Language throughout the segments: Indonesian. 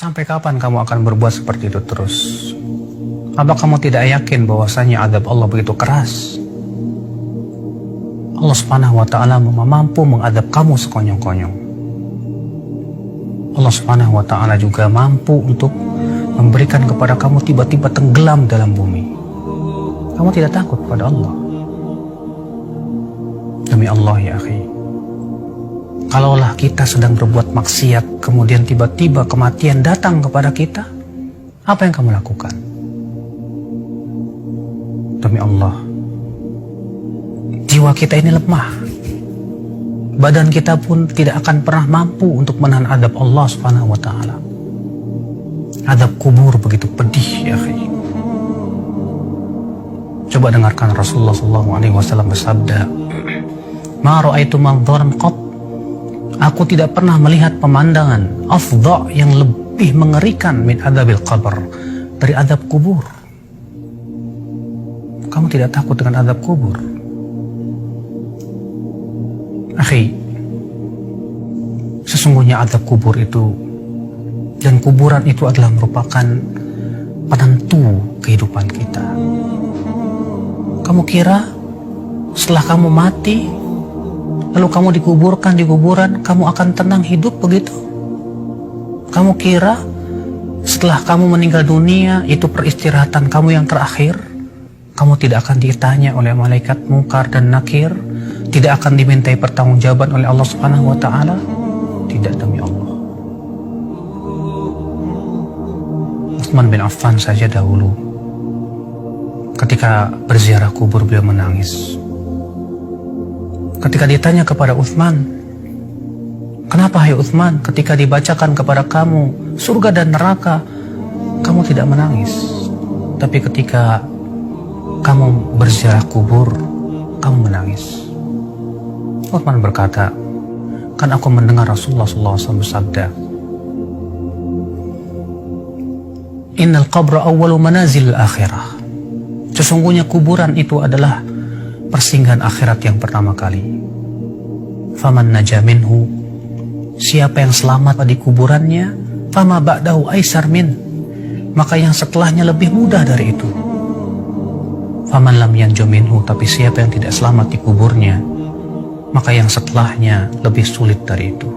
Sampai kapan kamu akan berbuat seperti itu terus? Apa kamu tidak yakin bahwasanya azab Allah begitu keras? Allah Subhanahu wa ta'ala mampu mengadab kamu sekonyong-konyong. Allah Subhanahu wa ta'ala juga mampu untuk memberikan kepada kamu tiba-tiba tenggelam dalam bumi. Kamu tidak takut pada Allah? Demi Allah ya akhi, kalaulah kita sedang berbuat maksiat, kemudian tiba-tiba kematian datang kepada kita, apa yang kamu lakukan? Demi Allah, jiwa kita ini lemah. Badan kita pun tidak akan pernah mampu untuk menahan adab Allah Subhanahu wa ta'ala. Adab kubur begitu pedih ya akhi. Coba dengarkan Rasulullah SAW bersabda, "Ma ra'aitu manzaran qat." Aku tidak pernah melihat pemandangan afdha yang lebih mengerikan min adabil qabr, dari adab kubur. Kamu tidak takut dengan adab kubur? Akhi, sesungguhnya adab kubur itu dan kuburan itu adalah merupakan penentu kehidupan kita. Kamu kira setelah kamu mati, lalu kamu dikuburkan di kuburan, kamu akan tenang hidup begitu? Kamu kira setelah kamu meninggal dunia, itu peristirahatan kamu yang terakhir? Kamu tidak akan ditanya oleh malaikat Munkar dan Nakir? Tidak akan dimintai pertanggungjawaban oleh Allah Subhanahu wa ta'ala? Tidak, demi Allah. Utsman bin Affan saja dahulu, ketika berziarah kubur, beliau menangis. Ketika ditanya kepada Utsman, "Kenapa hai Utsman, ketika dibacakan kepada kamu surga dan neraka, kamu tidak menangis? Tapi ketika kamu berziarah kubur, kamu menangis?" Utsman berkata, "Kan aku mendengar Rasulullah SAW bersabda, Innal qabra awwalu manazil akhirah." Sesungguhnya kuburan itu adalah persinggahan akhirat yang pertama kali. Faman naja minhu, siapa yang selamat di kuburannya, fama ba'dahu aisar min, maka yang setelahnya lebih mudah dari itu. Faman lam yanju minhu, tapi siapa yang tidak selamat di kuburnya, maka yang setelahnya lebih sulit dari itu.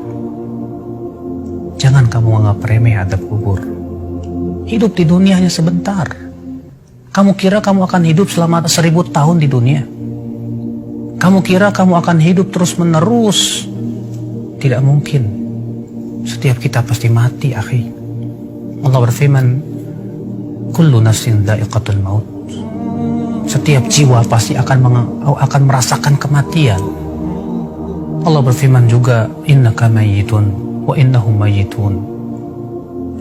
Jangan kamu anggap remeh adab kubur. Hidup di dunia hanya sebentar. Kamu kira kamu akan hidup selama 1000 tahun di dunia? Kamu kira kamu akan hidup terus menerus? Tidak mungkin. Setiap kita pasti mati, akhi. Allah berfirman, "Kullu nafsin dha'iqatul maut." Setiap jiwa pasti akan merasakan kematian. Allah berfirman juga, "Innaka mayyitun wa innahum mayyitun."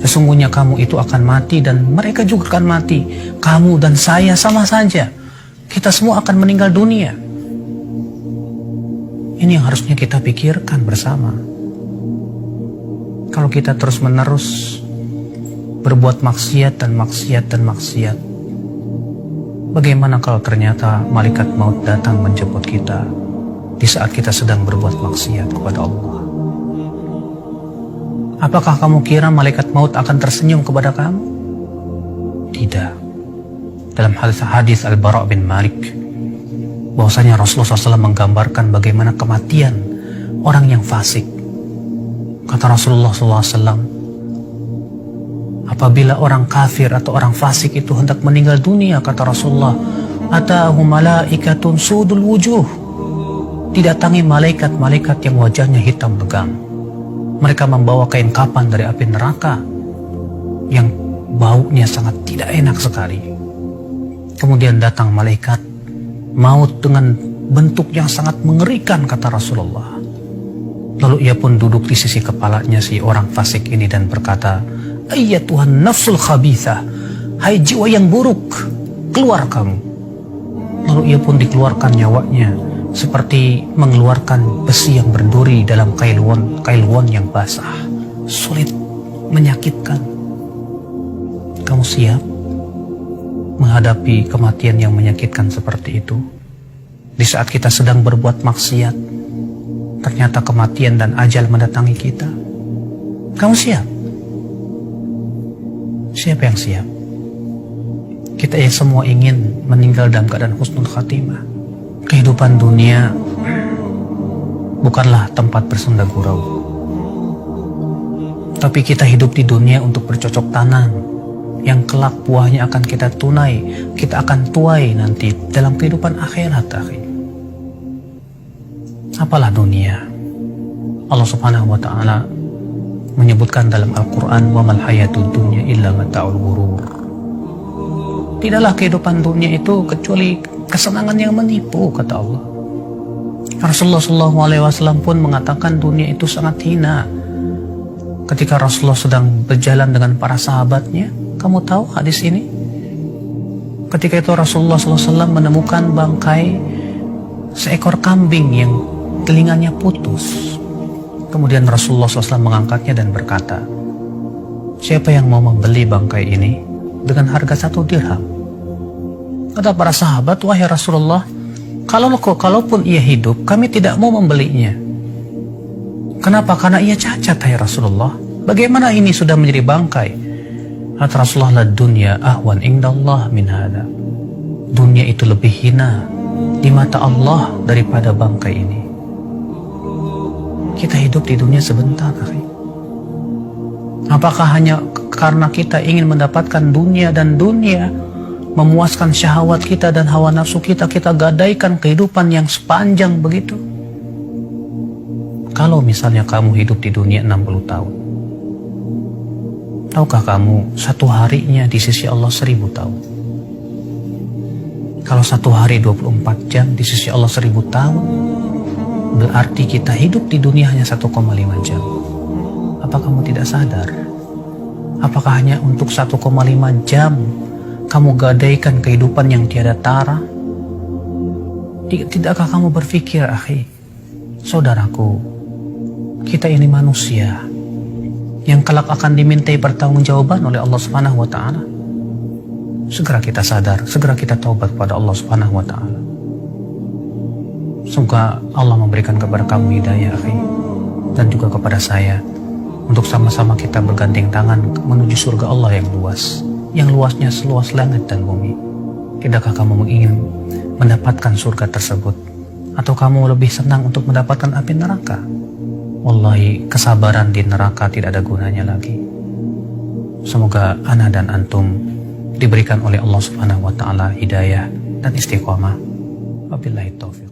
Sesungguhnya kamu itu akan mati dan mereka juga akan mati. Kamu dan saya sama saja. Kita semua akan meninggal dunia. Ini yang harusnya kita pikirkan bersama. Kalau kita terus-menerus berbuat maksiat dan maksiat dan maksiat, bagaimana kalau ternyata malaikat maut datang menjemput kita di saat kita sedang berbuat maksiat kepada Allah? Apakah kamu kira malaikat maut akan tersenyum kepada kamu? Tidak. Dalam hadis Al-Bara' bin Malik, bahwasanya Rasulullah SAW menggambarkan bagaimana kematian orang yang fasik. Kata Rasulullah SAW, apabila orang kafir atau orang fasik itu hendak meninggal dunia, kata Rasulullah, "Atahu malaikatun sudul wujuh." Didatangi malaikat-malaikat yang wajahnya hitam legam. Mereka membawa kain kapan dari api neraka yang baunya sangat tidak enak sekali. Kemudian datang malaikat maut dengan bentuk yang sangat mengerikan, kata Rasulullah. Lalu ia pun duduk di sisi kepalanya si orang fasik ini dan berkata, "Ayyatuhan nafsul khabithah, hai jiwa yang buruk, keluar kamu." Lalu ia pun dikeluarkan nyawanya seperti mengeluarkan besi yang berduri dalam kailwon yang basah, sulit, menyakitkan. Kamu siap menghadapi kematian yang menyakitkan seperti itu? Di saat kita sedang berbuat maksiat, ternyata kematian dan ajal mendatangi kita. Kamu siap? Siapa yang siap? Kita semua ingin meninggal dalam keadaan husnul khatimah. Kehidupan dunia bukanlah tempat bersenda gurau, tapi kita hidup di dunia untuk bercocok tanam, yang kelak buahnya akan kita tunai, kita akan tuai nanti dalam kehidupan akhirat. Apalah dunia? Allah Subhanahu wa Ta'ala menyebutkan dalam Al-Quran, wa mal hayatud dunya illa mata'ul ghurur. Tidaklah kehidupan dunia itu kecuali kesenangan yang menipu, kata Allah. Rasulullah SAW pun mengatakan dunia itu sangat hina. Ketika Rasulullah sedang berjalan dengan para sahabatnya, kamu tahu hadis ini? Ketika itu Rasulullah SAW menemukan bangkai seekor kambing yang telinganya putus. Kemudian Rasulullah SAW mengangkatnya dan berkata, siapa yang mau membeli bangkai ini dengan harga 1 dirham? Kata para sahabat, wahai Rasulullah, kalaupun ia hidup, kami tidak mau membelinya. Kenapa? Karena ia cacat, hai Rasulullah. Bagaimana ini sudah menjadi bangkai? Kata Rasulullah, la dunya ahwan indallah min hada. Dunia itu lebih hina di mata Allah daripada bangkai ini. Kita hidup di dunia sebentar, akhi. Apakah hanya karena kita ingin mendapatkan dunia dan dunia memuaskan syahwat kita dan hawa nafsu kita, kita gadaikan kehidupan yang sepanjang begitu? Kalau misalnya kamu hidup di dunia 60 tahun, tahukah kamu satu harinya di sisi Allah 1000 tahun? Kalau satu hari 24 jam di sisi Allah 1000 tahun, berarti kita hidup di dunia hanya 1,5 jam. Apa kamu tidak sadar? Apakah hanya untuk 1,5 jam kamu gadaikan kehidupan yang tiada tara? Tidakkah kamu berpikir, akhi, saudaraku, kita ini manusia yang kelak akan dimintai pertanggungjawaban oleh Allah Subhanahu wa Ta'ala. Segera kita sadar, segera kita taubat kepada Allah Subhanahu wa Ta'ala. Semoga Allah memberikan kepada kamu hidayah, akhi, dan juga kepada saya, untuk sama-sama kita bergandeng tangan menuju surga Allah yang luas, yang luasnya seluas langit dan bumi. Tidakkah kamu ingin mendapatkan surga tersebut? Atau kamu lebih senang untuk mendapatkan api neraka? Wallahi, kesabaran di neraka tidak ada gunanya lagi. Semoga ana dan antum diberikan oleh Allah Subhanahu wa Ta'ala hidayah dan istiqomah. Wabillahi taufiq.